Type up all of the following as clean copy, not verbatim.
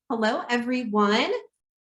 Hello, everyone.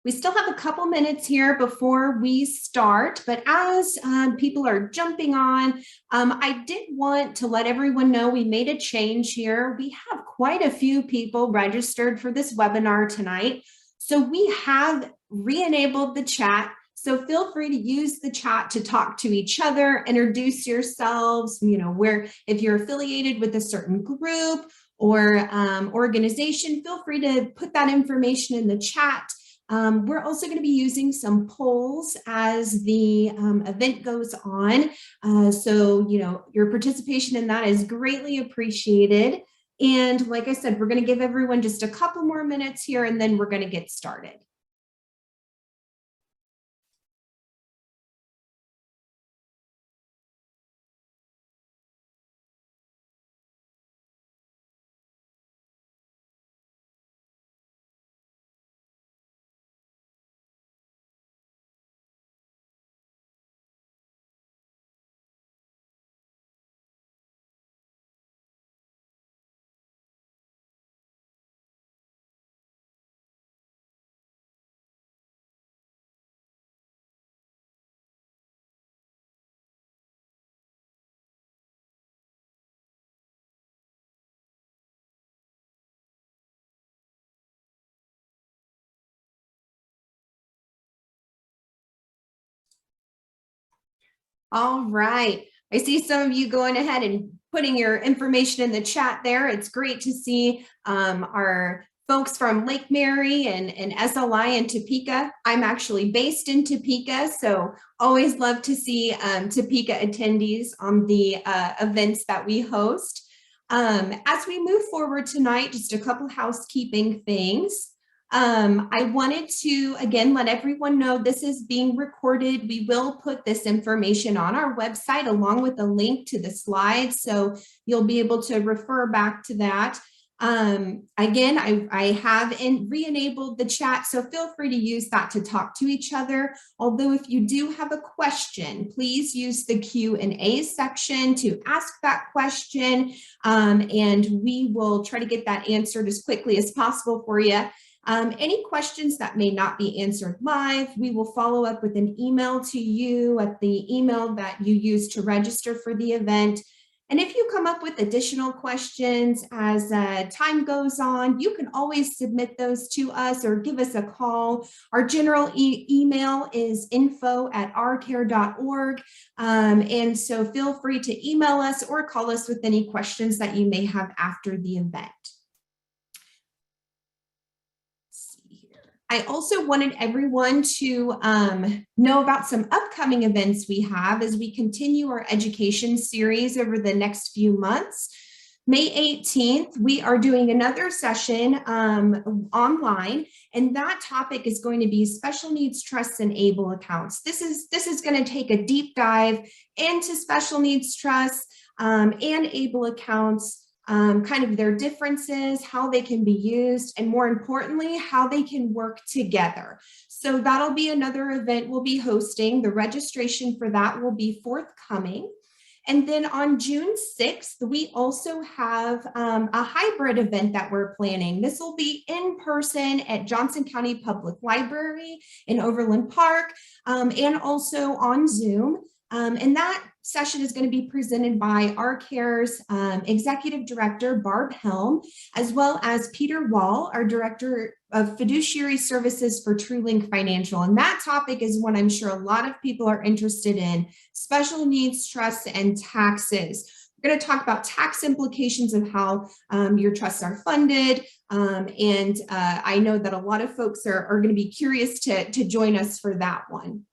We still have a couple minutes here before we start, but as people are jumping on, I did want to let everyone know we made a change here. We have quite a few people registered for this webinar tonight. So we have re-enabled the chat. So feel free to use the chat to talk to each other, introduce yourselves, if you're affiliated with a certain group or organization, feel free to put that information in the chat. We're also going to be using some polls as the event goes on. So, your participation in that is greatly appreciated. And like I said, we're going to give everyone just a couple more minutes here, and then we're going to get started. All right. I see some of you going ahead and putting your information in the chat there. It's great to see our folks from Lake Mary and SLI in Topeka. I'm actually based in Topeka, so always love to see Topeka attendees on the events that we host. As we move forward tonight, just a couple housekeeping things. I wanted to, again, let everyone know this is being recorded. We will put this information on our website along with a link to the slides, so you'll be able to refer back to that. Again, I have re-enabled the chat, so feel free to use that to talk to each other. Although if you do have a question, please use the Q&A section to ask that question, and we will try to get that answered as quickly as possible for you. Any questions that may not be answered live, we will follow up with an email to you at the email that you used to register for the event. And if you come up with additional questions as time goes on, you can always submit those to us or give us a call. Our general email is info@arcare.org. And so feel free to email us or call us with any questions that you may have after the event. I also wanted everyone to know about some upcoming events we have as we continue our education series over the next few months. May 18th, we are doing another session online, and that topic is going to be special needs trusts and ABLE accounts. This is going to take a deep dive into special needs trusts and ABLE accounts. Kind of their differences, how they can be used, and more importantly, how they can work together. So that'll be another event we'll be hosting. The registration for that will be forthcoming. And then on June 6th, we also have a hybrid event that we're planning. This will be in person at Johnson County Public Library in Overland Park, and also on Zoom. And that session is going to be presented by Arcare's Executive Director, Barb Helm, as well as Peter Wall, our Director of Fiduciary Services for TrueLink Financial. And that topic is one I'm sure a lot of people are interested in: special needs trusts and taxes. We're going to talk about tax implications of how your trusts are funded. And I know that a lot of folks are going to be curious to join us for that one.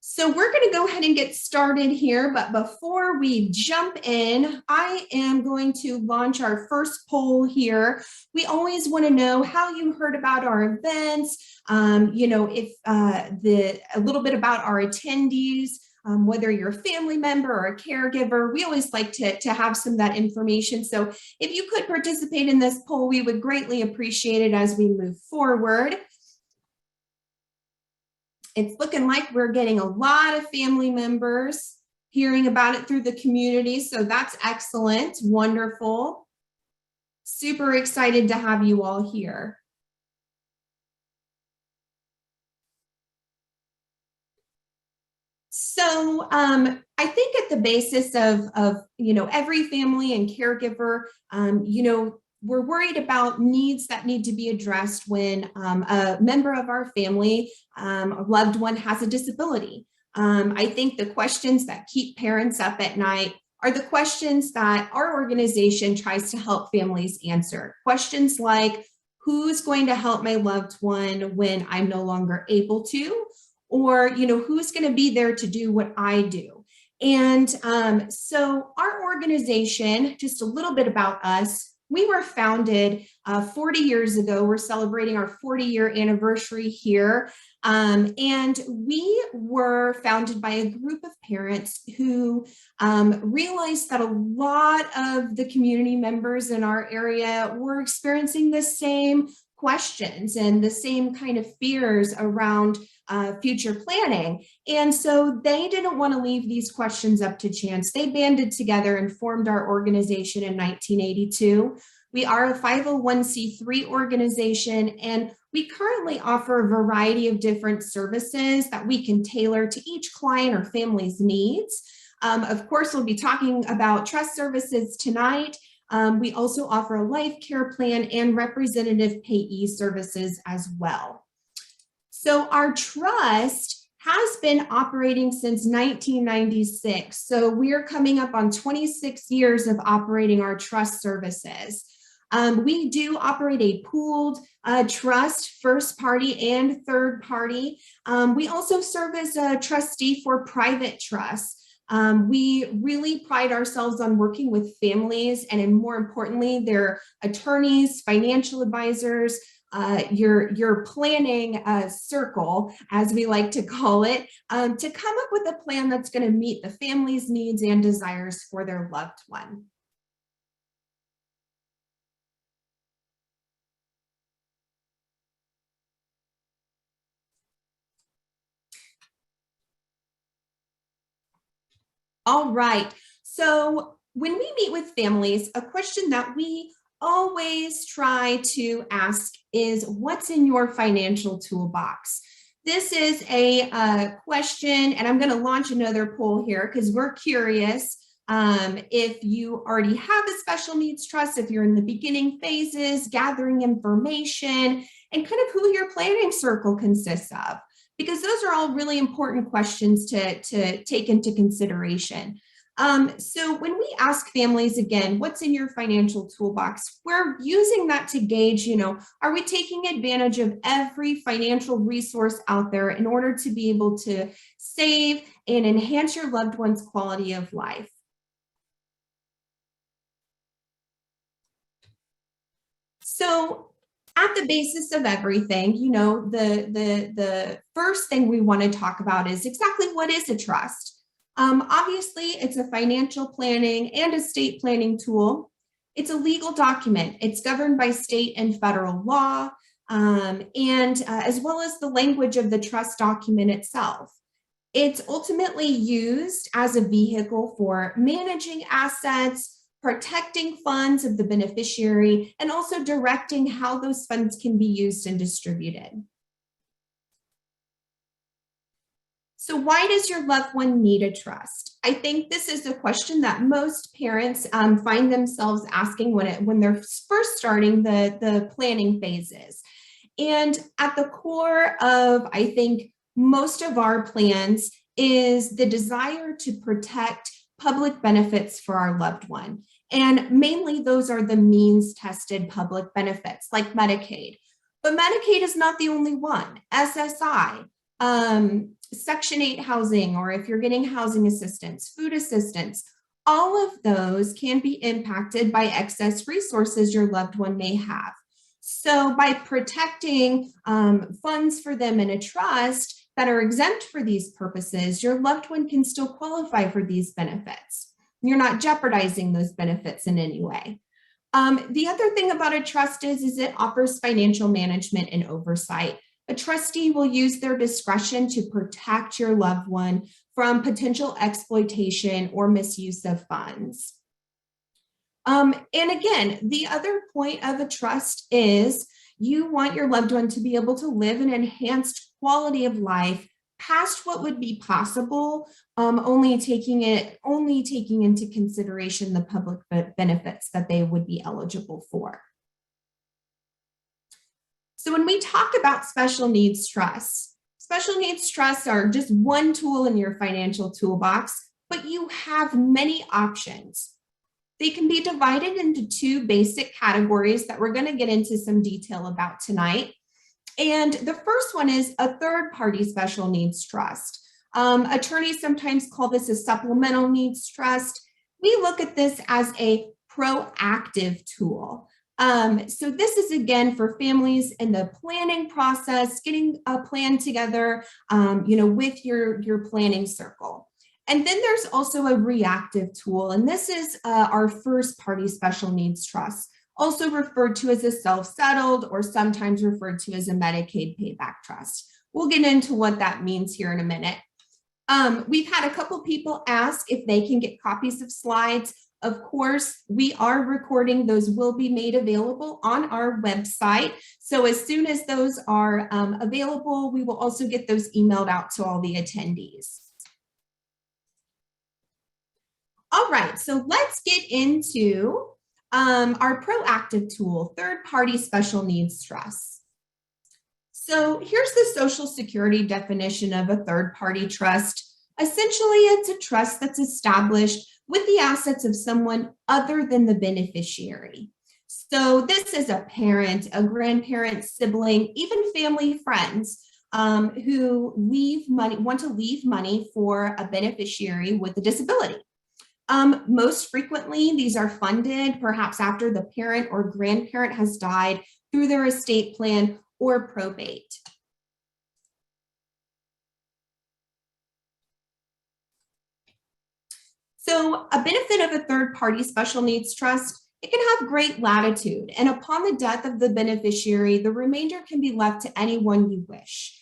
So we're going to go ahead and get started here, but before we jump in, I am going to launch our first poll here. We always want to know how you heard about our events, if a little bit about our attendees, whether you're a family member or a caregiver. We always like to have some of that information. So if you could participate in this poll, we would greatly appreciate it as we move forward. It's looking like we're getting a lot of family members hearing about it through the community, so that's excellent, wonderful. Super excited to have you all here. So I think at the basis of every family and caregiver, we're worried about needs that need to be addressed when a member of our family, a loved one, has a disability. I think the questions that keep parents up at night are the questions that our organization tries to help families answer. Questions like, who's going to help my loved one when I'm no longer able to? Or, who's going to be there to do what I do? And so our organization, just a little bit about us, we were founded 40 years ago. We're celebrating our 40-year anniversary here. And we were founded by a group of parents who realized that a lot of the community members in our area were experiencing the same questions and the same kind of fears around future planning. And so they didn't want to leave these questions up to chance. They banded together and formed our organization in 1982. We are a 501c3 organization, and we currently offer a variety of different services that we can tailor to each client or family's needs. Of course, we'll be talking about trust services tonight. We also offer a life care plan and representative payee services as well. So our trust has been operating since 1996. So we're coming up on 26 years of operating our trust services. We do operate a pooled trust, first party and third party. We also serve as a trustee for private trusts. We really pride ourselves on working with families and, more importantly, their attorneys, financial advisors, your planning circle, as we like to call it, to come up with a plan that's going to meet the family's needs and desires for their loved one. All right. So when we meet with families, a question that we always try to ask is, what's in your financial toolbox? This is a question, and I'm going to launch another poll here because we're curious if you already have a special needs trust, if you're in the beginning phases, gathering information, and kind of who your planning circle consists of, because those are all really important questions to take into consideration. So when we ask families, again, what's in your financial toolbox, we're using that to gauge, are we taking advantage of every financial resource out there in order to be able to save and enhance your loved one's quality of life? So at the basis of everything, the first thing we want to talk about is exactly what is a trust. Obviously, it's a financial planning and estate planning tool. It's a legal document. It's governed by state and federal law, and as well as the language of the trust document itself. It's ultimately used as a vehicle for managing assets, protecting funds of the beneficiary, and also directing how those funds can be used and distributed. So why does your loved one need a trust? I think this is a question that most parents find themselves asking when they're first starting the planning phases. And at the core of, I think, most of our plans is the desire to protect public benefits for our loved one. And mainly those are the means-tested public benefits like Medicaid. But Medicaid is not the only one. SSI, Section 8 housing, or if you're getting housing assistance, food assistance, all of those can be impacted by excess resources your loved one may have. So by protecting funds for them in a trust that are exempt for these purposes, your loved one can still qualify for these benefits. You're not jeopardizing those benefits in any way. The other thing about a trust is it offers financial management and oversight. A trustee will use their discretion to protect your loved one from potential exploitation or misuse of funds. And again, the other point of a trust is you want your loved one to be able to live an enhanced quality of life past what would be possible, only taking into consideration the public benefits that they would be eligible for. So when we talk about special needs trusts are just one tool in your financial toolbox, but you have many options. They can be divided into two basic categories that we're going to get into some detail about tonight. And the first one is a third-party special needs trust. Attorneys sometimes call this a supplemental needs trust. We look at this as a proactive tool. So this is, again, for families in the planning process, getting a plan together, with your planning circle. And then there's also a reactive tool, and this is our first party special needs trust, also referred to as a self-settled or sometimes referred to as a Medicaid payback trust. We'll get into what that means here in a minute. We've had a couple people ask if they can get copies of slides. Of course, we are recording. Those will be made available on our website. So as soon as those are available, we will also get those emailed out to all the attendees. All right, so let's get into our proactive tool, third-party special needs trust. So here's the Social Security definition of a third-party trust. Essentially, it's a trust that's established with the assets of someone other than the beneficiary. So this is a parent, a grandparent, sibling, even family friends who want to leave money for a beneficiary with a disability. Most frequently, these are funded perhaps after the parent or grandparent has died through their estate plan or probate. So a benefit of a third-party special needs trust, it can have great latitude, and upon the death of the beneficiary, the remainder can be left to anyone you wish.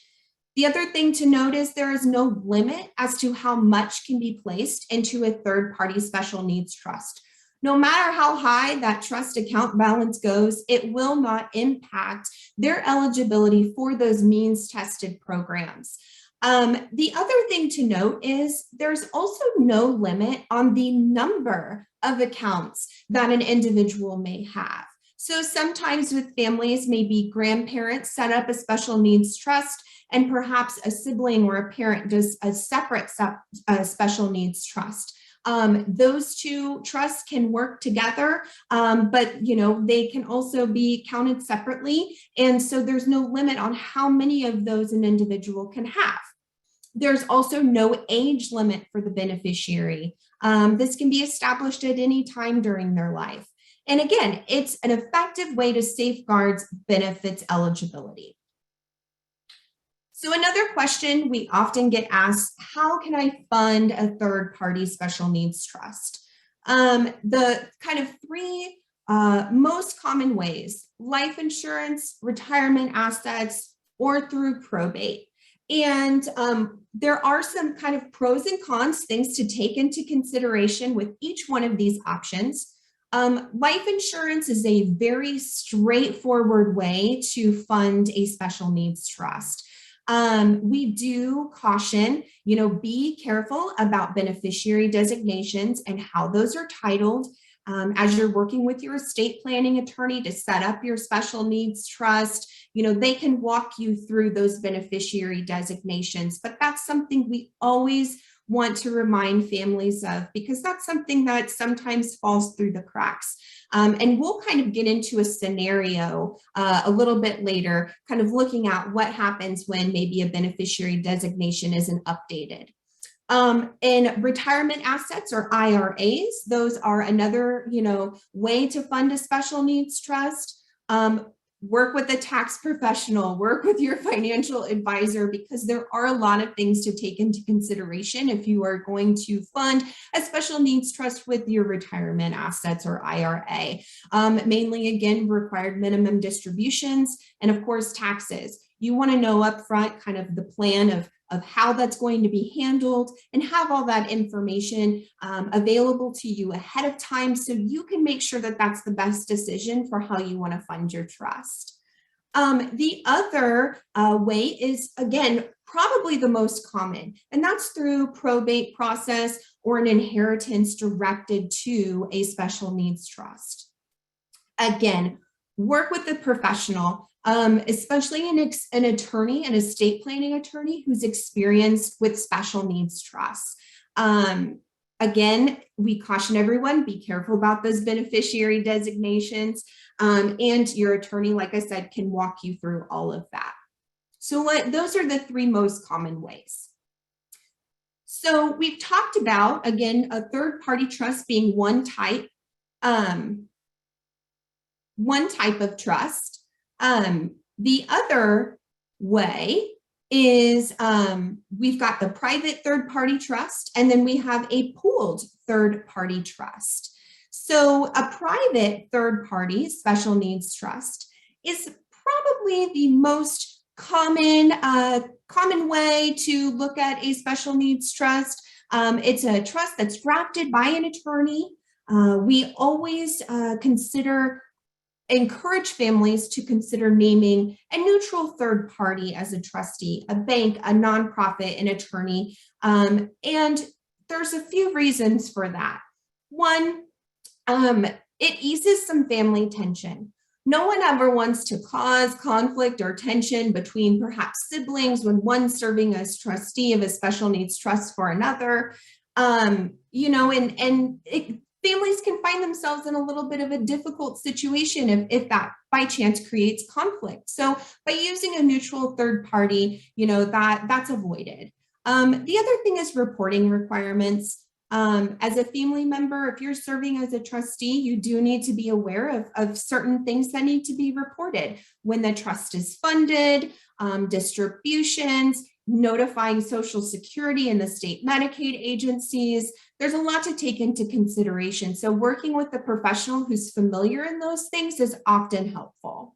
The other thing to note is there is no limit as to how much can be placed into a third-party special needs trust. No matter how high that trust account balance goes, it will not impact their eligibility for those means-tested programs. The other thing to note is there's also no limit on the number of accounts that an individual may have. So sometimes with families, maybe grandparents set up a special needs trust and perhaps a sibling or a parent does a separate special needs trust. Those two trusts can work together, but they can also be counted separately. And so there's no limit on how many of those an individual can have. There's also no age limit for the beneficiary. This can be established at any time during their life. And again, it's an effective way to safeguard benefits eligibility. So another question we often get asked, how can I fund a third-party special needs trust? The kind of three most common ways: life insurance, retirement assets, or through probate. And there are some kind of pros and cons, things to take into consideration with each one of these options. Life insurance is a very straightforward way to fund a special needs trust. We do caution, be careful about beneficiary designations and how those are titled. As you're working with your estate planning attorney to set up your special needs trust, they can walk you through those beneficiary designations, but that's something we always want to remind families of, because that's something that sometimes falls through the cracks. And we'll kind of get into a scenario a little bit later, kind of looking at what happens when maybe a beneficiary designation isn't updated. In retirement assets or IRAs, those are another, way to fund a special needs trust. Work with a tax professional, work with your financial advisor, because there are a lot of things to take into consideration if you are going to fund a special needs trust with your retirement assets or IRA. Mainly, again, required minimum distributions and, of course, taxes. You want to know upfront kind of the plan of of how that's going to be handled, and have all that information available to you ahead of time so you can make sure that that's the best decision for how you want to fund your trust. The other way is, again, probably the most common, and that's through probate process or an inheritance directed to a special needs trust. Again, work with a professional, especially an attorney, an estate planning attorney who's experienced with special needs trusts. Again, we caution everyone, be careful about those beneficiary designations, and your attorney, like I said, can walk you through all of that. So those are the three most common ways. So we've talked about, again, a third-party trust being one type of trust. The other way is we've got the private third-party trust, and then we have a pooled third-party trust. So a private third-party special needs trust is probably the most common way to look at a special needs trust. It's a trust that's drafted by an attorney. We always encourage families to consider naming a neutral third party as a trustee, a bank, a nonprofit, an attorney. And there's a few reasons for that. One, it eases some family tension. No one ever wants to cause conflict or tension between perhaps siblings when one's serving as trustee of a special needs trust for another. Families can find themselves in a little bit of a difficult situation if that by chance creates conflict. So by using a neutral third party, that's avoided. The other thing is reporting requirements. As a family member, if you're serving as a trustee, you do need to be aware of certain things that need to be reported. When the trust is funded, distributions, notifying Social Security and the state Medicaid agencies. There's a lot to take into consideration. So working with a professional who's familiar in those things is often helpful.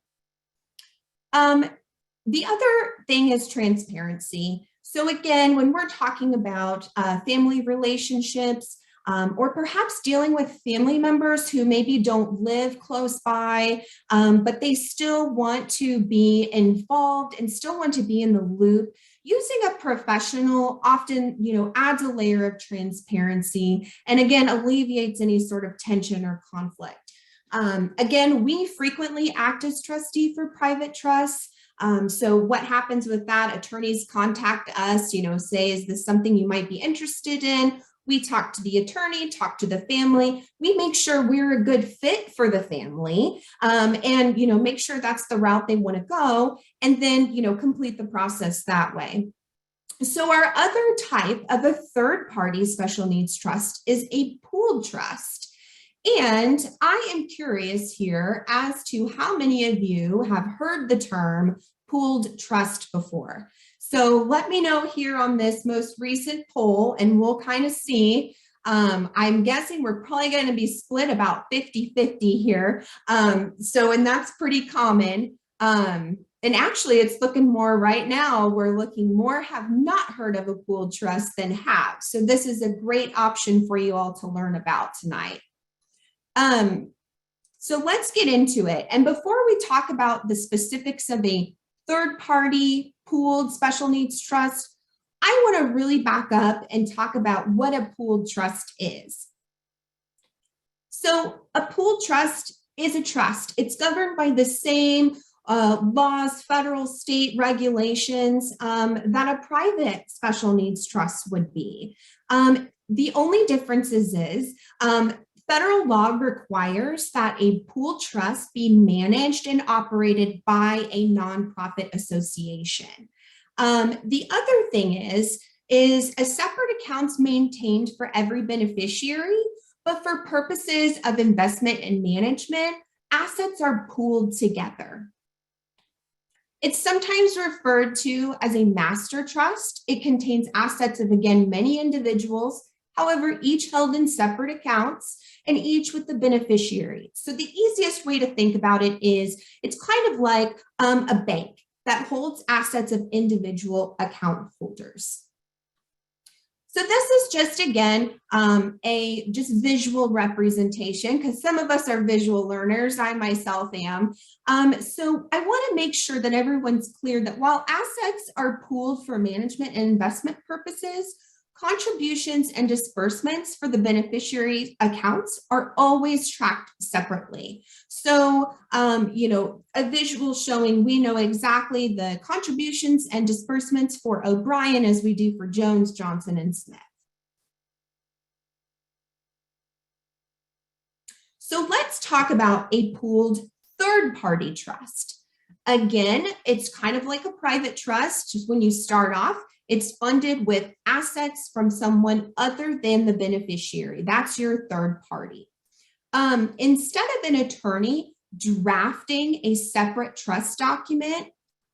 The other thing is transparency. So again, when we're talking about family relationships, or perhaps dealing with family members who maybe don't live close by, but they still want to be involved and still want to be in the loop, using a professional often, adds a layer of transparency and again, alleviates any sort of tension or conflict. Again, we frequently act as trustee for private trusts. So what happens with that? Attorneys contact us, say, is this something you might be interested in? We talk to the attorney, talk to the family. We make sure we're a good fit for the family, and make sure that's the route they want to go, and then complete the process that way. So our other type of a third-party special needs trust is a pooled trust. And I am curious here as to how many of you have heard the term pooled trust before. So let me know here on this most recent poll, and we'll kind of see. I'm guessing we're probably going to be split about 50-50 here. And that's pretty common. And actually, it's looking more right now, we're looking more have not heard of a pooled trust than have. So this is a great option for you all to learn about tonight. So let's get into it. And before we talk about the specifics of a third-party pooled special needs trust, I want to really back up and talk about what a pooled trust is. So a pooled trust is a trust. It's governed by the same laws, federal, state regulations that a private special needs trust would be. The only difference is federal law requires that a pooled trust be managed and operated by a nonprofit association. The other thing is a separate account's maintained for every beneficiary, but for purposes of investment and management, assets are pooled together. It's sometimes referred to as a master trust. It contains assets of, again, many individuals, however, each held in separate accounts and each with the beneficiary. So the easiest way to think about it is it's kind of like a bank that holds assets of individual account holders. So this is just, again, a just visual representation, because some of us are visual learners. I myself am. So I want to make sure that everyone's clear that while assets are pooled for management and investment purposes, contributions and disbursements for the beneficiary accounts are always tracked separately. So, a visual showing we know exactly the contributions and disbursements for O'Brien as we do for Jones, Johnson, and Smith. So let's talk about a pooled third-party trust. Again, it's kind of like a private trust. Just when you start off, it's funded with assets from someone other than the beneficiary. That's your third party. Instead of an attorney drafting a separate trust document,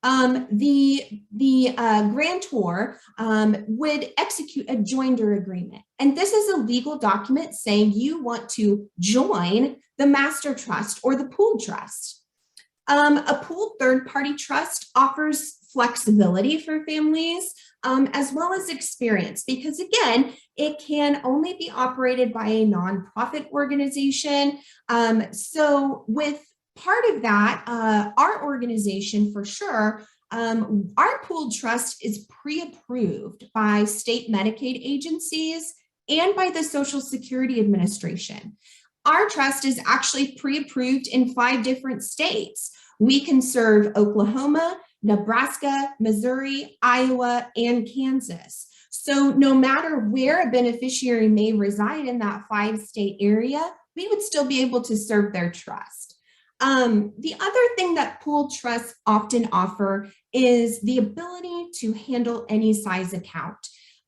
the grantor would execute a joinder agreement. And this is a legal document saying you want to join the master trust or the pooled trust. A pooled third-party trust offers flexibility for families as well as experience, because again, it can only be operated by a nonprofit organization. So with part of that, our organization for sure, our pooled trust is pre-approved by state Medicaid agencies and by the Social Security Administration. Our trust is actually pre-approved in 5 different states. We can serve Oklahoma, Nebraska, Missouri, Iowa, and Kansas. So no matter where a beneficiary may reside in that 5-state area, we would still be able to serve their trust. The other thing that pooled trusts often offer is the ability to handle any size account.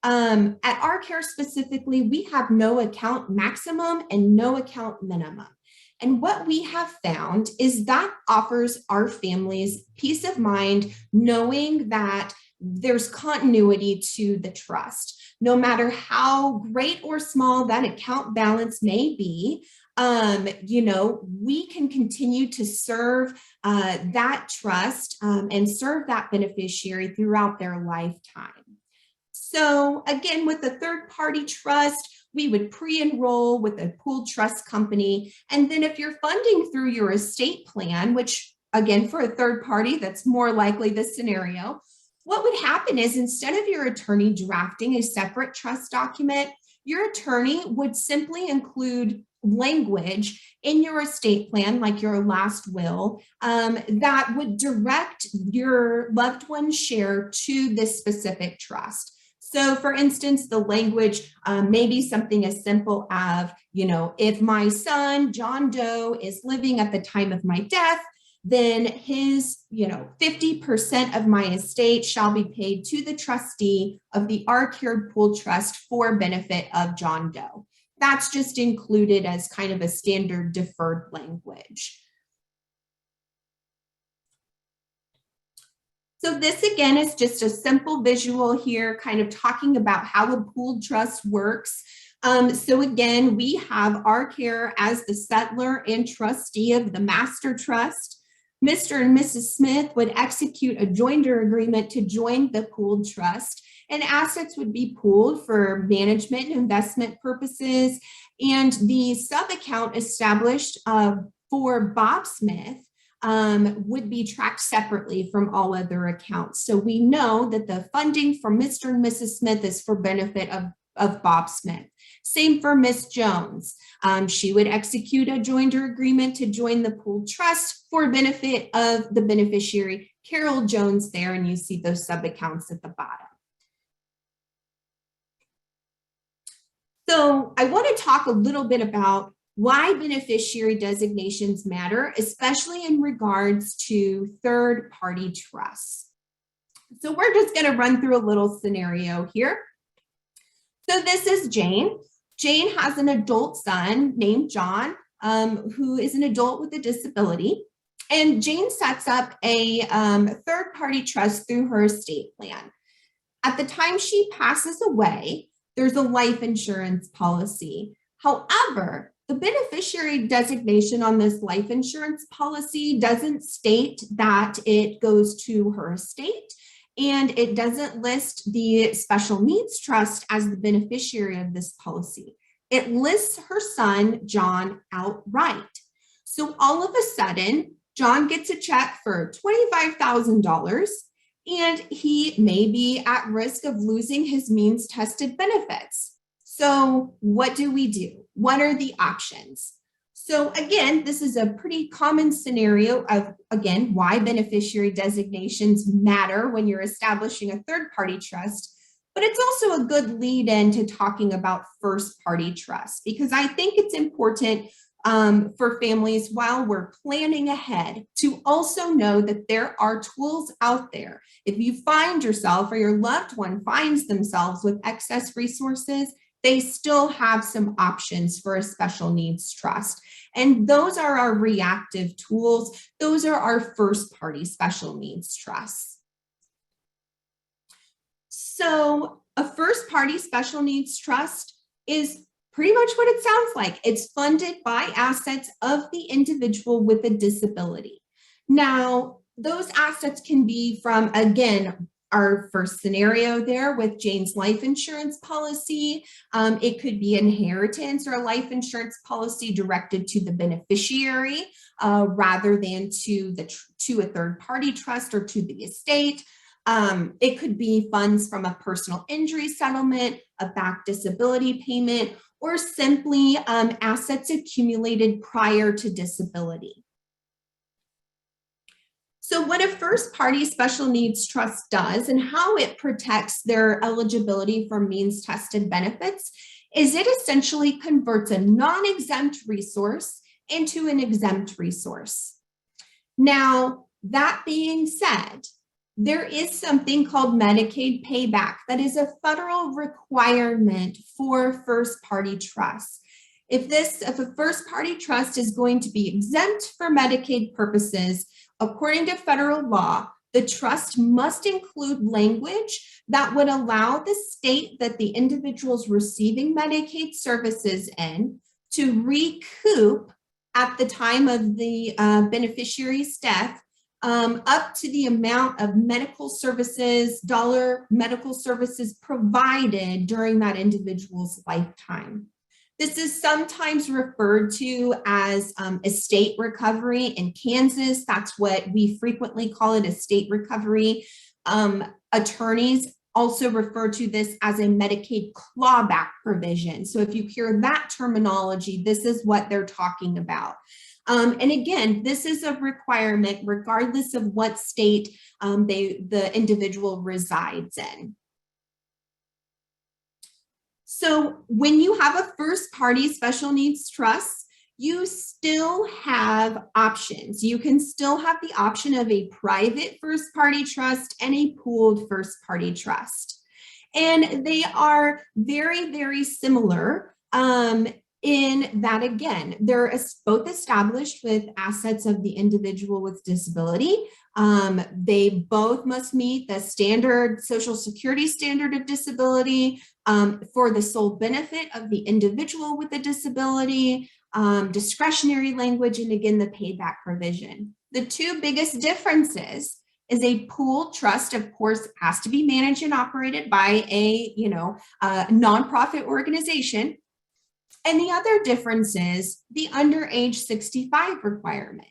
At Arcare specifically, we have no account maximum and no account minimum. And what we have found is that offers our families peace of mind, knowing that there's continuity to the trust. No matter how great or small that account balance may be, we can continue to serve that trust and serve that beneficiary throughout their lifetime. So again, with the third-party trust, we would pre-enroll with a pooled trust company. And then if you're funding through your estate plan, which again, for a third party, that's more likely the scenario, what would happen is instead of your attorney drafting a separate trust document, your attorney would simply include language in your estate plan, like your last will, that would direct your loved one's share to this specific trust. So for instance, the language may be something as simple as, if my son, John Doe, is living at the time of my death, then his, 50% of my estate shall be paid to the trustee of the Arcare Pool Trust for benefit of John Doe. That's just included as kind of a standard deferred language. So this again is just a simple visual here, kind of talking about how a pooled trust works. So again, we have Arcare as the settlor and trustee of the master trust. Mr. and Mrs. Smith would execute a joinder agreement to join the pooled trust, and assets would be pooled for management and investment purposes. And the sub-account established for Bob Smith would be tracked separately from all other accounts. So we know that the funding from Mr. and Mrs. Smith is for benefit of Bob Smith. Same for Miss Jones. She would execute a joinder agreement to join the pooled trust for benefit of the beneficiary, Carol Jones there, and you see those sub-accounts at the bottom. So I want to talk a little bit about why beneficiary designations matter, especially in regards to third-party trusts. So we're just going to run through a little scenario here. So this is Jane. Jane has an adult son named John, who is an adult with a disability. And Jane sets up a third-party trust through her estate plan. At the time she passes away, there's a life insurance policy. However, The beneficiary designation on this life insurance policy doesn't state that it goes to her estate, and it doesn't list the special needs trust as the beneficiary of this policy. It lists her son, John, outright. So all of a sudden, John gets a check for $25,000, and he may be at risk of losing his means-tested benefits. So what do we do? What are the options? So again, this is a pretty common scenario of, again, why beneficiary designations matter when you're establishing a third-party trust, but it's also a good lead in to talking about first-party trust, because I think it's important for families while we're planning ahead to also know that there are tools out there. If you find yourself or your loved one finds themselves with excess resources, they still have some options for a special needs trust. And those are our reactive tools. Those are our first party special needs trusts. So a first party special needs trust is pretty much what it sounds like. It's funded by assets of the individual with a disability. Now, those assets can be from, again, our first scenario there with Jane's life insurance policy. It could be inheritance or a life insurance policy directed to the beneficiary rather than to a third party trust or to the estate. It could be funds from a personal injury settlement, a back disability payment, or simply assets accumulated prior to disability. So what a first party special needs trust does and how it protects their eligibility for means tested benefits is it essentially converts a non-exempt resource into an exempt resource. Now, that being said, there is something called Medicaid payback that is a federal requirement for first party trusts. If a first party trust is going to be exempt for Medicaid purposes, according to federal law, the trust must include language that would allow the state that the individual is receiving Medicaid services in to recoup at the time of the beneficiary's death up to the amount of medical services, medical services provided during that individual's lifetime. This is sometimes referred to as estate recovery in Kansas. That's what we frequently call it, estate recovery. Attorneys also refer to this as a Medicaid clawback provision. So if you hear that terminology, this is what they're talking about. And again, this is a requirement regardless of what state the individual resides in. So when you have a first party special needs trust, you still have options. You can still have the option of a private first party trust and a pooled first party trust. And they are very, very similar in that, again, they're both established with assets of the individual with disability. They both must meet the standard Social Security standard of disability for the sole benefit of the individual with a disability, discretionary language, and again, the payback provision. The two biggest differences is a pooled trust, of course, has to be managed and operated by a nonprofit organization. And the other difference is the under age 65 requirement.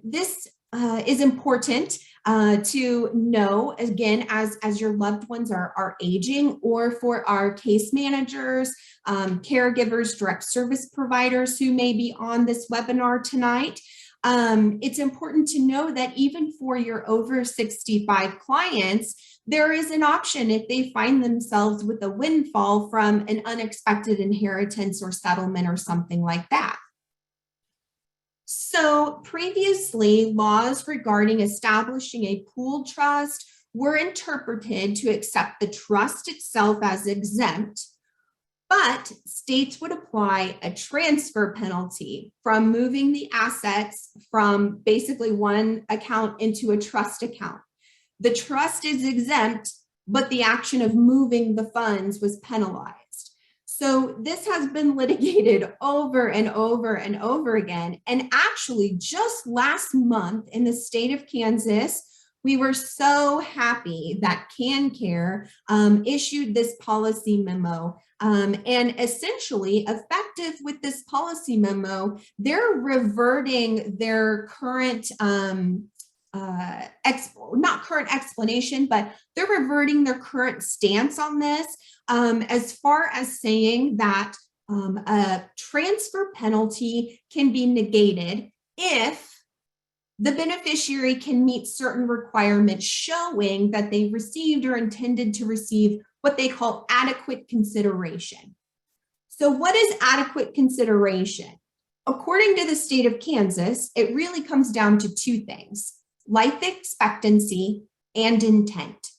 This is important to know, again, as your loved ones are aging, or for our case managers, caregivers, direct service providers who may be on this webinar tonight. It's important to know that even for your over 65 clients, there is an option if they find themselves with a windfall from an unexpected inheritance or settlement or something like that. So previously, laws regarding establishing a pooled trust were interpreted to accept the trust itself as exempt, but states would apply a transfer penalty from moving the assets from basically one account into a trust account. The trust is exempt, but the action of moving the funds was penalized. So this has been litigated over and over and over again. And actually, just last month in the state of Kansas, we were so happy that CanCare issued this policy memo. And essentially, effective with this policy memo, they're reverting their current not current explanation, but they're reverting their current stance on this, as far as saying that a transfer penalty can be negated if the beneficiary can meet certain requirements showing that they received or intended to receive what they call adequate consideration. So what is adequate consideration? According to the state of Kansas, it really comes down to two things: life expectancy and intent.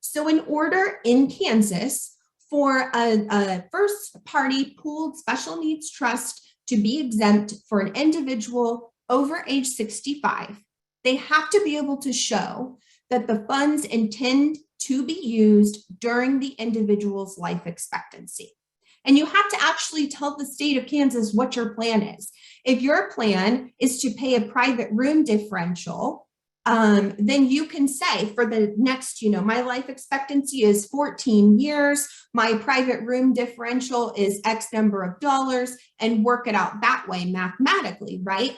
So in order in Kansas for a first party pooled special needs trust to be exempt for an individual over age 65, they have to be able to show that the funds intend to be used during the individual's life expectancy. And you have to actually tell the state of Kansas what your plan is. If your plan is to pay a private room differential, then you can say for the next, my life expectancy is 14 years, my private room differential is X number of dollars, and work it out that way mathematically, right?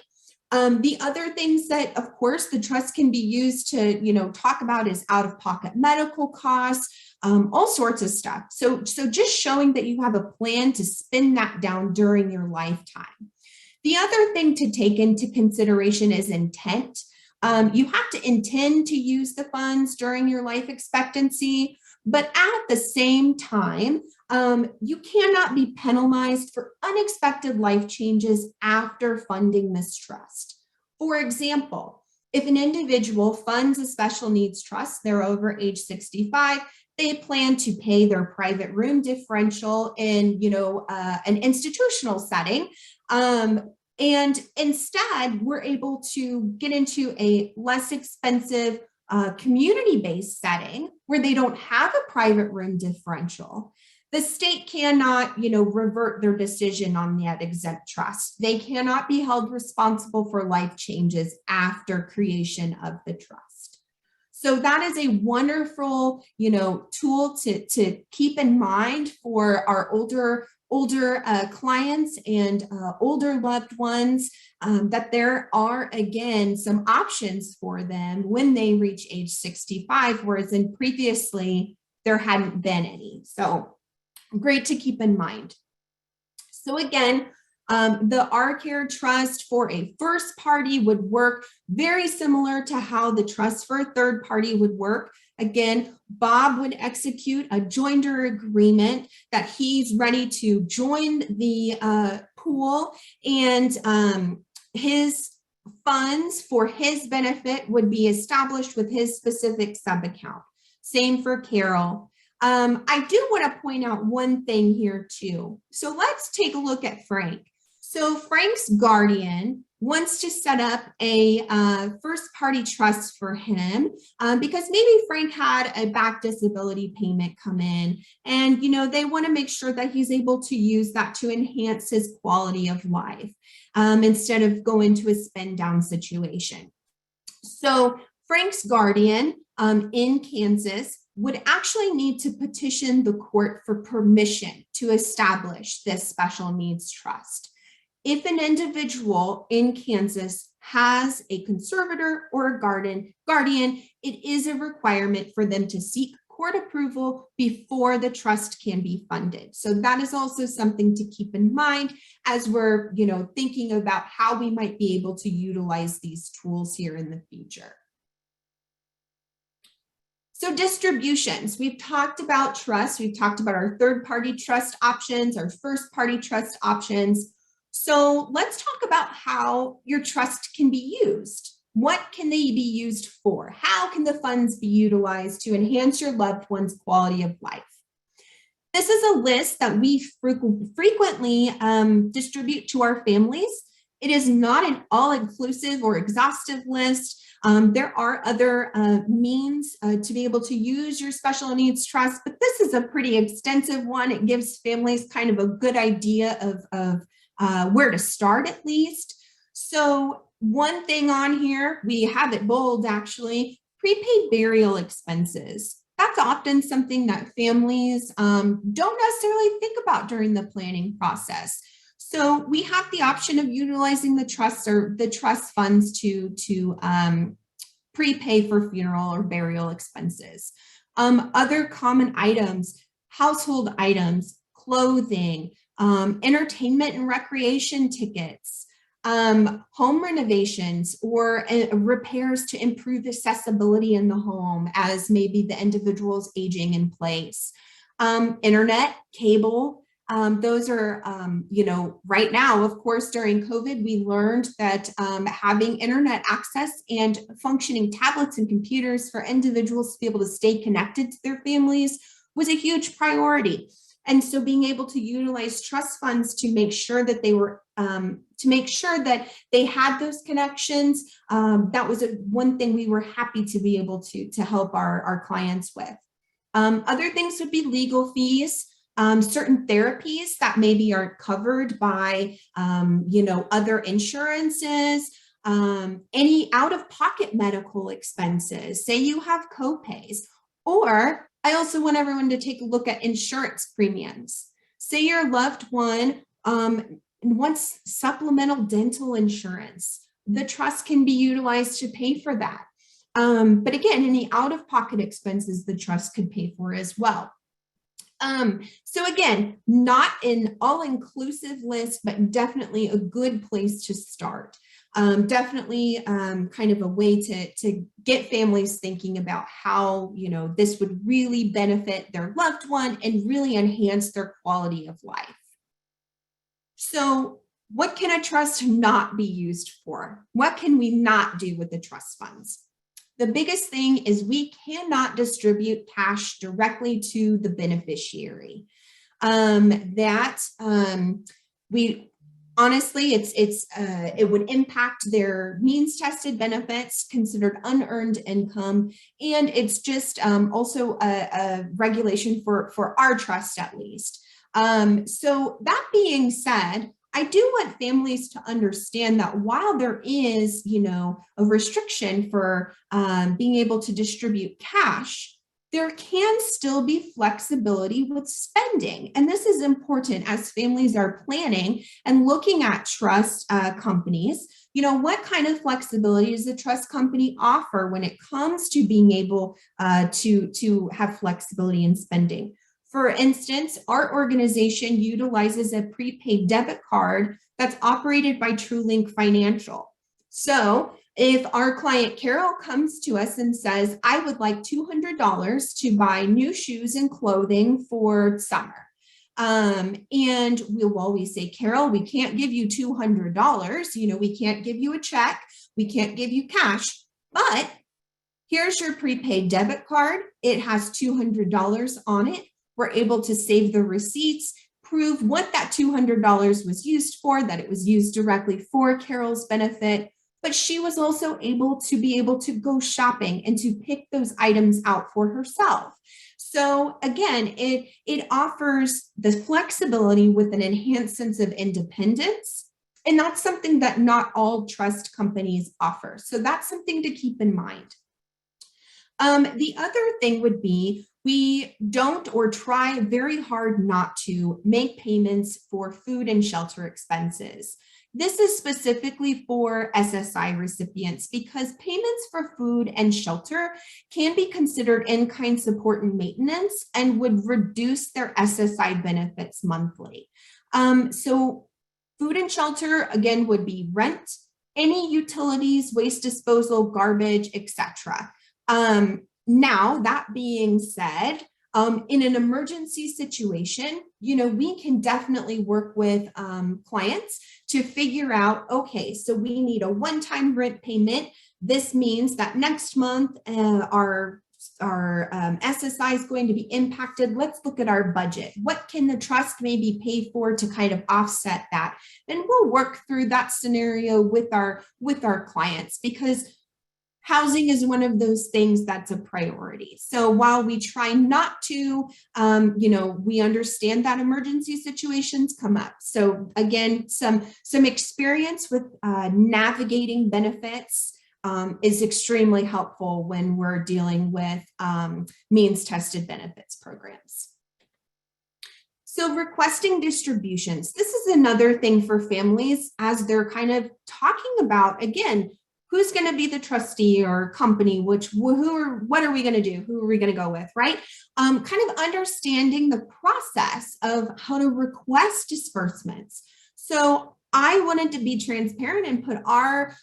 The other things that, of course, the trust can be used to, talk about is out-of-pocket medical costs, all sorts of stuff. So just showing that you have a plan to spin that down during your lifetime. The other thing to take into consideration is intent. You have to intend to use the funds during your life expectancy, but at the same time, you cannot be penalized for unexpected life changes after funding this trust. For example, if an individual funds a special needs trust, they're over age 65, they plan to pay their private room differential in, an institutional setting. And instead, we're able to get into a less expensive community-based setting where they don't have a private room differential. The state cannot, revert their decision on that exempt trust. They cannot be held responsible for life changes after creation of the trust. So that is a wonderful, tool to keep in mind for our older clients and older loved ones, that there are, again, some options for them when they reach age 65, whereas in previously there hadn't been any. So great to keep in mind. So again, the Arcare trust for a first party would work very similar to how the trust for a third party would work. Again, Bob would execute a joinder agreement that he's ready to join the pool, and his funds for his benefit would be established with his specific sub-account. Same for Carol. I do want to point out one thing here too. So let's take a look at Frank. So Frank's guardian wants to set up a first party trust for him because maybe Frank had a back disability payment come in, and they want to make sure that he's able to use that to enhance his quality of life instead of going to a spend down situation. So Frank's guardian in Kansas would actually need to petition the court for permission to establish this special needs trust. If an individual in Kansas has a conservator or a guardian, it is a requirement for them to seek court approval before the trust can be funded. So that is also something to keep in mind as we're, thinking about how we might be able to utilize these tools here in the future. So distributions, we've talked about trust, we've talked about our third-party trust options, our first-party trust options. So let's talk about how your trust can be used. What can they be used for? How can the funds be utilized to enhance your loved one's quality of life? This is a list that we frequently distribute to our families. It is not an all-inclusive or exhaustive list. There are other means to be able to use your special needs trust, but this is a pretty extensive one. It gives families kind of a good idea of where to start at least. So one thing on here, we have it bold actually, prepaid burial expenses. That's often something that families don't necessarily think about during the planning process. So we have the option of utilizing the trust or the trust funds to prepay for funeral or burial expenses. Other common items, household items, clothing, entertainment and recreation tickets, home renovations or repairs to improve accessibility in the home as maybe the individual's aging in place. Internet, cable, those are, right now, of course, during COVID, we learned that having internet access and functioning tablets and computers for individuals to be able to stay connected to their families was a huge priority. And so being able to utilize trust funds to make sure that they were, to make sure that they had those connections, that was one thing we were happy to be able to help our clients with. Other things would be legal fees. Certain therapies that maybe aren't covered by, other insurances, any out-of-pocket medical expenses, say you have copays, or I also want everyone to take a look at insurance premiums. Say your loved one wants supplemental dental insurance. The trust can be utilized to pay for that. But again, any out-of-pocket expenses the trust could pay for as well. So again, not an all-inclusive list, but definitely a good place to start. Definitely kind of a way to get families thinking about how, this would really benefit their loved one and really enhance their quality of life. So what can a trust not be used for? What can we not do with the trust funds? The biggest thing is we cannot distribute cash directly to the beneficiary. We honestly, it would impact their means tested benefits, considered unearned income, and it's just also a regulation for our trust at least. So that being said, I do want families to understand that while there is, a restriction for being able to distribute cash, there can still be flexibility with spending. And this is important as families are planning and looking at trust companies. What kind of flexibility does the trust company offer when it comes to being able to have flexibility in spending? For instance, our organization utilizes a prepaid debit card that's operated by TrueLink Financial. So if our client Carol comes to us and says, I would like $200 to buy new shoes and clothing for summer. And we'll always say, Carol, we can't give you $200. We can't give you a check. We can't give you cash, but here's your prepaid debit card. It has $200 on it. We're able to save the receipts, prove what that $200 was used for, that it was used directly for Carol's benefit, but she was also able to go shopping and to pick those items out for herself. So again, it offers the flexibility with an enhanced sense of independence, and that's something that not all trust companies offer. So that's something to keep in mind. The other thing would be we don't or try very hard not to make payments for food and shelter expenses. This is specifically for SSI recipients because payments for food and shelter can be considered in-kind support and maintenance and would reduce their SSI benefits monthly. So food and shelter, again, would be rent, any utilities, waste disposal, garbage, etc. Now, that being said, in an emergency situation, we can definitely work with clients to figure out, okay, so we need a one-time rent payment. This means that next month, our SSI is going to be impacted. Let's look at our budget. What can the trust maybe pay for to kind of offset that? And we'll work through that scenario with our clients, because housing is one of those things that's a priority. So while we try not to, we understand that emergency situations come up. So again, some experience with navigating benefits is extremely helpful when we're dealing with means-tested benefits programs. So requesting distributions. This is another thing for families as they're kind of talking about, again, who's going to be the trustee or company, what are we going to do? Who are we going to go with, right? Kind of understanding the process of how to request disbursements. So I wanted to be transparent and put our,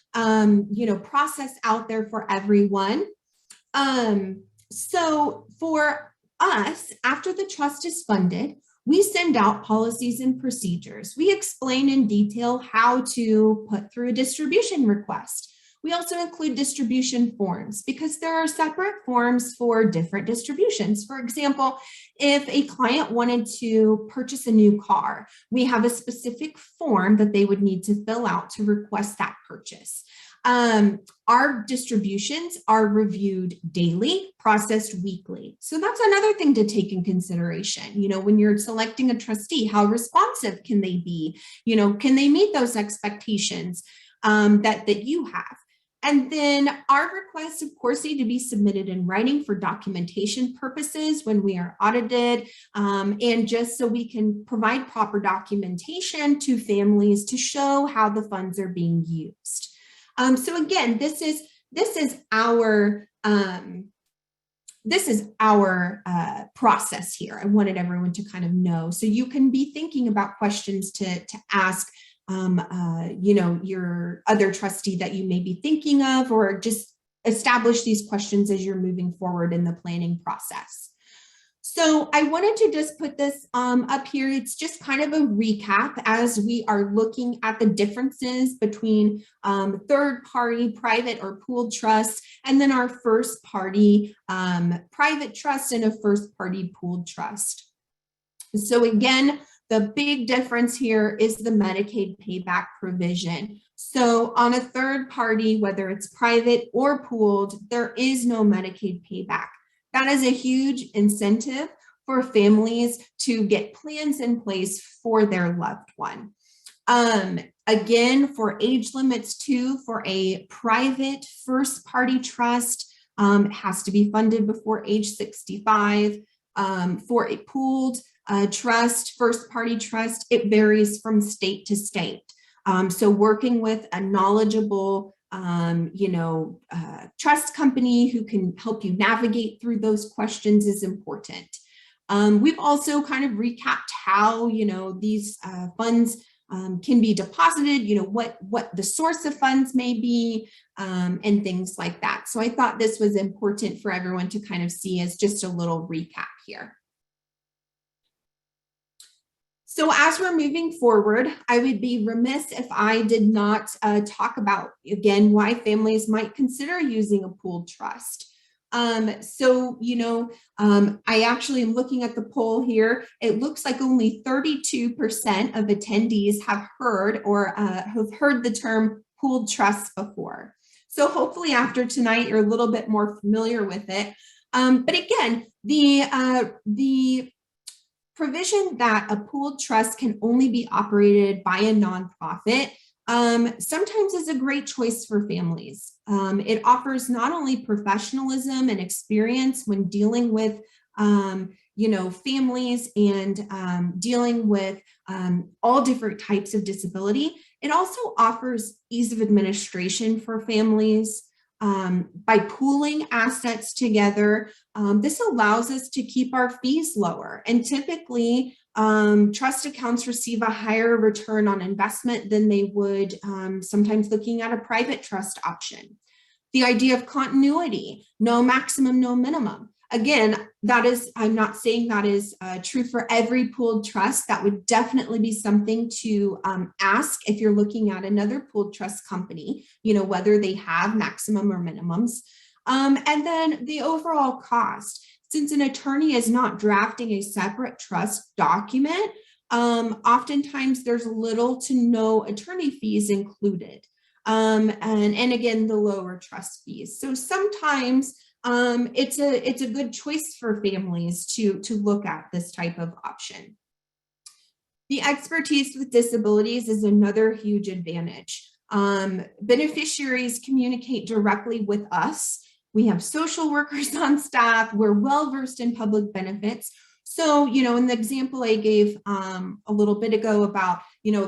process out there for everyone. So for us, after the trust is funded, we send out policies and procedures. We explain in detail how to put through a distribution request. We also include distribution forms because there are separate forms for different distributions. For example, if a client wanted to purchase a new car, we have a specific form that they would need to fill out to request that purchase. Our distributions are reviewed daily, processed weekly. So that's another thing to take in consideration. When you're selecting a trustee, how responsive can they be? Can they meet those expectations that you have? And then our requests, of course, need to be submitted in writing for documentation purposes when we are audited, and just so we can provide proper documentation to families to show how the funds are being used. So again, this is our process here. I wanted everyone to kind of know, so you can be thinking about questions to ask your other trustee that you may be thinking of, or just establish these questions as you're moving forward in the planning process. So I wanted to just put this up here. It's just kind of a recap as we are looking at the differences between third-party private or pooled trust, and then our first-party private trust and a first-party pooled trust. So again, the big difference here is the Medicaid payback provision. So on a third party, whether it's private or pooled, there is no Medicaid payback. That is a huge incentive for families to get plans in place for their loved one. Again, for age limits too, for a private first party trust, it has to be funded before age 65. For a pooled trust, first party trust, it varies from state to state. So working with a knowledgeable trust company who can help you navigate through those questions is important. We've also kind of recapped how, these funds can be deposited, what the source of funds may be, and things like that. So I thought this was important for everyone to kind of see as just a little recap here. So as we're moving forward, I would be remiss if I did not talk about, again, why families might consider using a pooled trust. I actually am looking at the poll here. It looks like only 32% of attendees have heard the term pooled trust before. So hopefully after tonight, you're a little bit more familiar with it. But again, the provision that a pooled trust can only be operated by a nonprofit sometimes is a great choice for families. It offers not only professionalism and experience when dealing with families and dealing with all different types of disability. It also offers ease of administration for families. By pooling assets together, this allows us to keep our fees lower. And typically, trust accounts receive a higher return on investment than they would sometimes looking at a private trust option. The idea of continuity, no maximum, no minimum. Again, I'm not saying that is true for every pooled trust. That would definitely be something to ask if you're looking at another pooled trust company, whether they have maximum or minimums. And then the overall cost. Since an attorney is not drafting a separate trust document, oftentimes there's little to no attorney fees included. And again, the lower trust fees. So sometimes it's a good choice for families to look at this type of option. The expertise with disabilities is another huge advantage. Beneficiaries communicate directly with us. We have social workers on staff. We're well-versed in public benefits. So, in the example I gave a little bit ago about,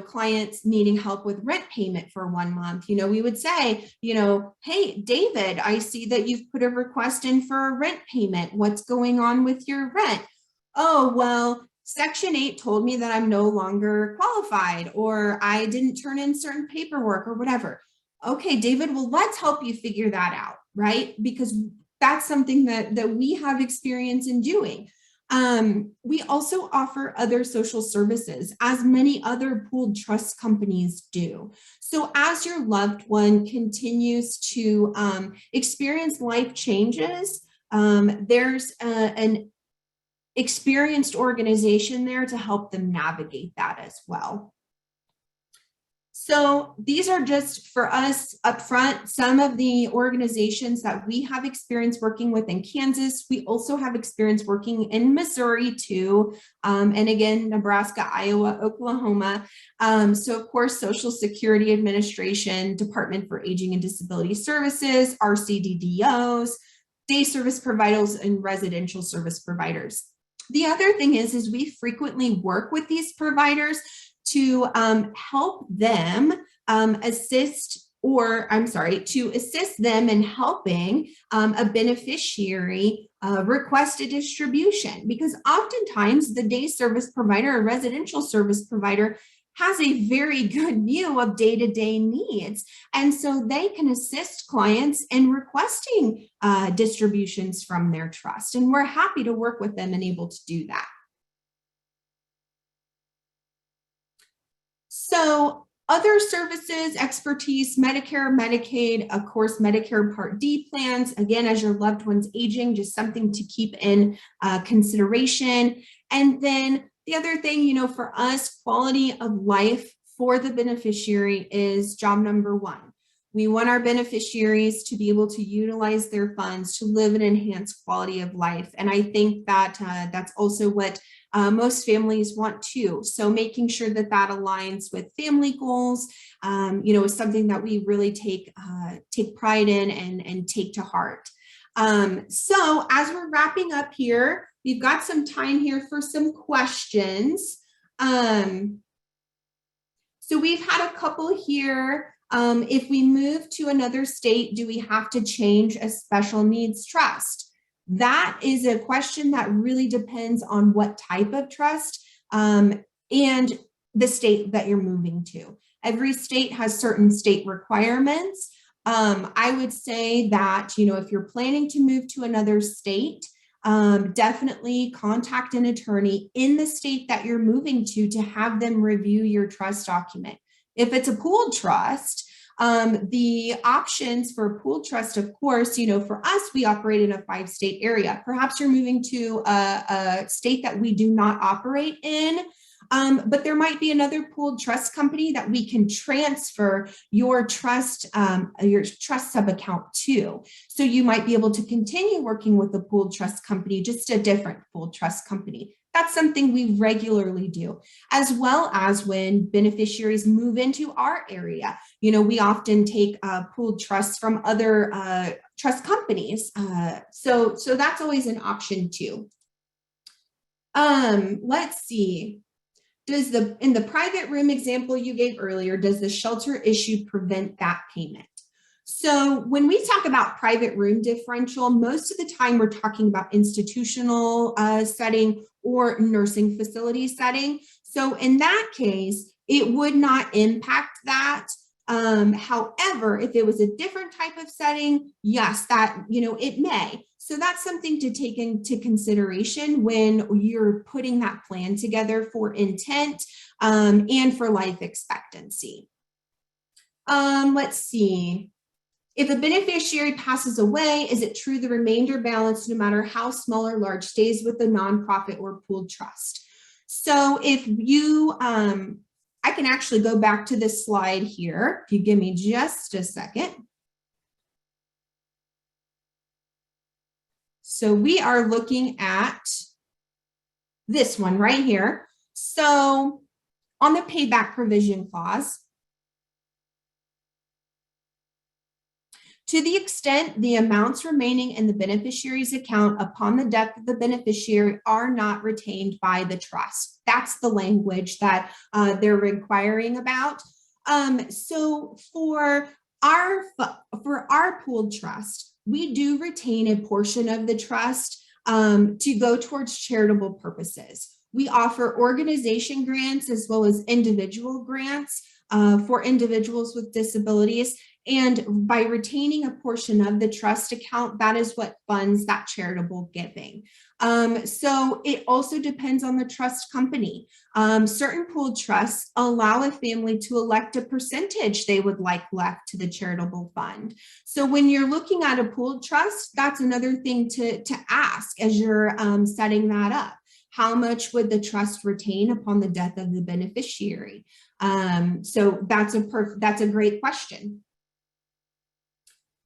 clients needing help with rent payment for 1 month, we would say, hey, David, I see that you've put a request in for a rent payment. What's going on with your rent? Oh, well, Section 8 told me that I'm no longer qualified, or I didn't turn in certain paperwork or whatever. Okay, David, well, let's help you figure that out, right? Because that's something that we have experience in doing. We also offer other social services, as many other pooled trust companies do. So as your loved one continues to experience life changes, there's an experienced organization there to help them navigate that as well. So these are just for us up front, some of the organizations that we have experience working with in Kansas. We also have experience working in Missouri too. And again, Nebraska, Iowa, Oklahoma. So of course, Social Security Administration, Department for Aging and Disability Services, RCDDOs, day service providers, and residential service providers. The other thing is we frequently work with these providers to help them assist them in helping a beneficiary request a distribution, because oftentimes the day service provider or residential service provider has a very good view of day-to-day needs. And so they can assist clients in requesting distributions from their trust. And we're happy to work with them and able to do that. So other services, expertise, Medicare, Medicaid, of course, Medicare Part D plans, again, as your loved one's aging, just something to keep in consideration. And then the other thing, for us, quality of life for the beneficiary is job number one. We want our beneficiaries to be able to utilize their funds to live an enhanced quality of life. And I think that that's also what most families want too. So making sure that that aligns with family goals, is something that we really take pride in and take to heart. So as we're wrapping up here, we've got some time here for some questions. So we've had a couple here. If we move to another state, do we have to change a special needs trust? That is a question that really depends on what type of trust and the state that you're moving to. Every state has certain state requirements. I would say that, if you're planning to move to another state, definitely contact an attorney in the state that you're moving to have them review your trust document. If it's a pooled trust, the options for a pooled trust, of course, for us, we operate in a 5-state area. Perhaps you're moving to a state that we do not operate in, but there might be another pooled trust company that we can transfer your trust sub-account to. So you might be able to continue working with the pooled trust company, just a different pooled trust company. That's something we regularly do, as well as when beneficiaries move into our area. We often take pooled trusts from other trust companies. So that's always an option too. Let's see. In the private room example you gave earlier, does the shelter issue prevent that payment? So when we talk about private room differential, most of the time we're talking about institutional setting or nursing facility setting. So in that case, it would not impact that. However, if it was a different type of setting, yes, that, it may. So that's something to take into consideration when you're putting that plan together for intent and for life expectancy. Let's see. If a beneficiary passes away, is it true the remainder balance, no matter how small or large, stays with the nonprofit or pooled trust? So if you, I can actually go back to this slide here, if you give me just a second. So we are looking at this one right here. So on the payback provision clause, to the extent the amounts remaining in the beneficiary's account upon the death of the beneficiary are not retained by the trust. That's the language that they're inquiring about. So for our pooled trust, we do retain a portion of the trust to go towards charitable purposes. We offer organization grants as well as individual grants for individuals with disabilities. And by retaining a portion of the trust account, that is what funds that charitable giving. So it also depends on the trust company. Certain pooled trusts allow a family to elect a percentage they would like left to the charitable fund. So when you're looking at a pooled trust, that's another thing to ask as you're setting that up. How much would the trust retain upon the death of the beneficiary? So that's a great question.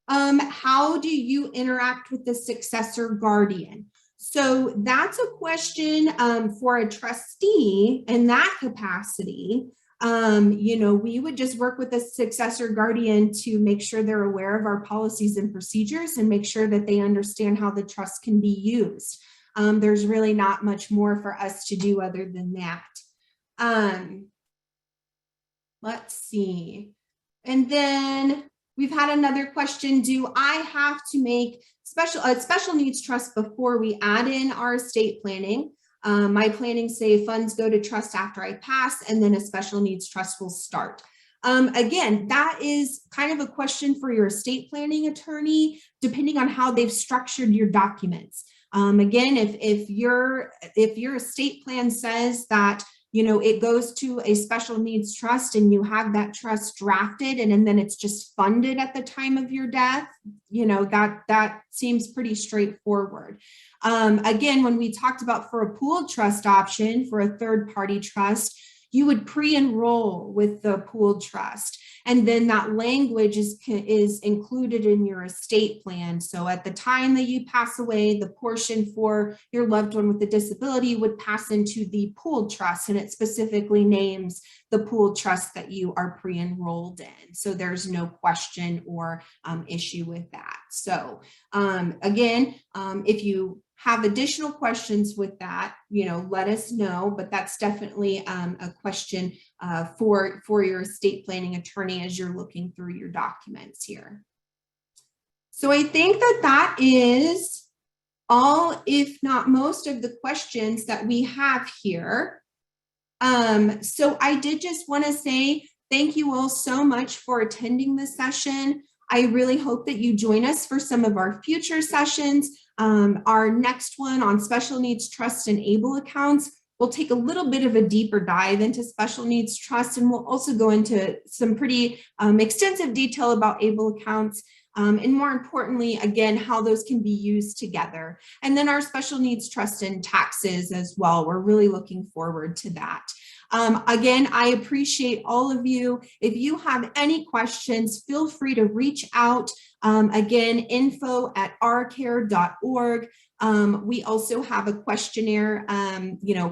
How do you interact with the successor guardian? So that's a question for a trustee in that capacity. We would just work with the successor guardian to make sure they're aware of our policies and procedures and make sure that they understand how the trust can be used. There's really not much more for us to do other than that. Let's see. And then we've had another question. Do I have to make a special needs trust before we add in our estate planning? My planning say funds go to trust after I pass, and then a special needs trust will start. Again, that is kind of a question for your estate planning attorney, depending on how they've structured your documents. Again, if your estate plan says that it goes to a special needs trust and you have that trust drafted and then it's just funded at the time of your death, that seems pretty straightforward. Again, when we talked about for a pooled trust option for a third party trust, you would pre-enroll with the pooled trust. And then that language is included in your estate plan. So at the time that you pass away, the portion for your loved one with a disability would pass into the pooled trust, and it specifically names the pooled trust that you are pre-enrolled in. So there's no question or issue with that. So again, if you have additional questions with that, let us know, but that's definitely a question for your estate planning attorney as you're looking through your documents here. So I think that is all, if not most of the questions that we have here. So I did just want to say thank you all so much for attending this session. I really hope that you join us for some of our future sessions. Our next one on special needs trust and ABLE accounts, we'll take a little bit of a deeper dive into special needs trust, and we'll also go into some pretty extensive detail about ABLE accounts. And more importantly, again, how those can be used together. And then our special needs trust and taxes as well. We're really looking forward to that. Again, I appreciate all of you. If you have any questions, feel free to reach out. Again, info@arcare.org. We also have a questionnaire,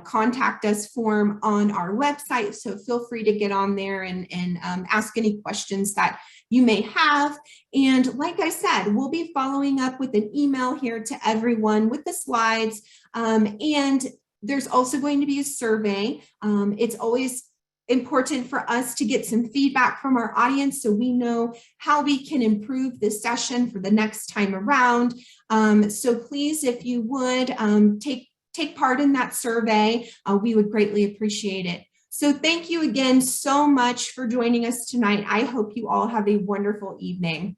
contact us form on our website. So feel free to get on there and ask any questions that you may have. And like I said, we'll be following up with an email here to everyone with the slides. And there's also going to be a survey. It's always important for us to get some feedback from our audience so we know how we can improve this session for the next time around. So please, if you would take part in that survey, we would greatly appreciate it. So thank you again so much for joining us tonight. I hope you all have a wonderful evening.